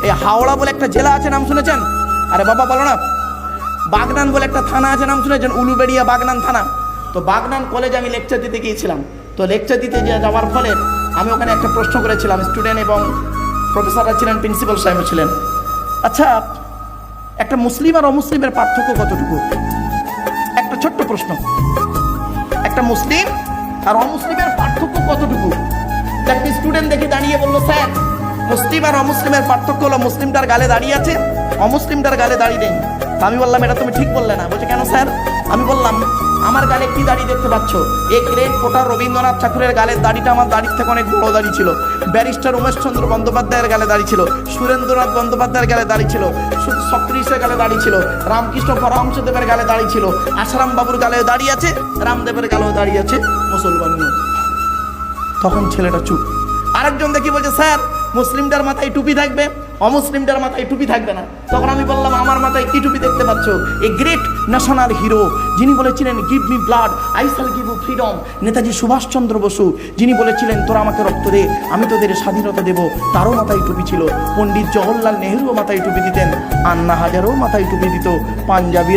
এই হাওড়া বলে একটা জেলা আছে, নাম শুনেছেন? আরে বাবা বলো না। বাগনান বলে একটা থানা আছে, নাম শুনেছেন? উলুবেড়িয়া বাগনান থানা। তো বাগনান কলেজে আমি লেকচার দিতে গিয়েছিলাম। তো লেকচার দিতে যাওয়ার ফলে আমি ওখানে একটা প্রশ্ন করেছিলাম, স্টুডেন্ট এবং প্রফেসররা ছিলেন, প্রিন্সিপাল সাহেব ছিলেন। আচ্ছা, একটা মুসলিম আর অমুসলিমের পার্থক্য কতটুকু? একটা ছোট্ট প্রশ্ন, একটা মুসলিম আর অমুসলিমের পার্থক্য কতটুকু? একটা স্টুডেন্ট দেখে দাঁড়িয়ে বললো, স্যার মুসলিম আর অমুসলিমের পার্থক্য হলো মুসলিমটার গালে দাঁড়িয়ে আছে, অমুসলিমটার গালে দাঁড়িয়ে নেই। আমি বললাম, এটা তুমি ঠিক বললে না। বলছে, কেন স্যার? আমি বললাম, আমার গালে কি দাড়ি দেখতে পাচ্ছ? এ গ্রেট পোটা রবীন্দ্রনাথ ঠাকুরের গালের দাড়িটা আমার দাড়ির থেকে অনেক বড় দাড়ি ছিল। ব্যারিস্টার উমেশচন্দ্র বন্দ্যোপাধ্যায়ের গালে দাড়ি ছিল, সুরেন্দ্রনাথ বন্দ্যোপাধ্যায়ের গালে দাড়ি ছিল, সক্রিসের গালে দাড়ি ছিল, রামকৃষ্ণ পরমহংসদেবের গালে দাড়ি ছিল, আসারাম বাবুর গালেও দাড়ি আছে, রামদেবের গালেও দাড়ি আছে, মুসলমান নয়। তখন ছেলেটা চুপ। আরেকজন দেখি বলছে, স্যার মুসলিমটার মাথায় টুপি থাকবে, অমুসলিমটার মাথায় টুপি থাকবে না। তখন আমি বললাম, আমার মাথায় কি টুপি দেখতে পাচ্ছ? এ গ্রেট ন্যাশনাল হিরো, যিনি বলেছিলেন give me blood I shall give you freedom, Netaji Subhashchandra Bose, যিনি বলেছিলেন তোরা আমাকে রক্ত দে আমি তোদের স্বাধীনতা দেব, তারও মাথায় টুপি ছিল। পণ্ডিত জওহরলাল নেহরুও মাথায় টুপি দিতেন, আন্না হাজারও মাথায় টুপি দিত, পাঞ্জাবি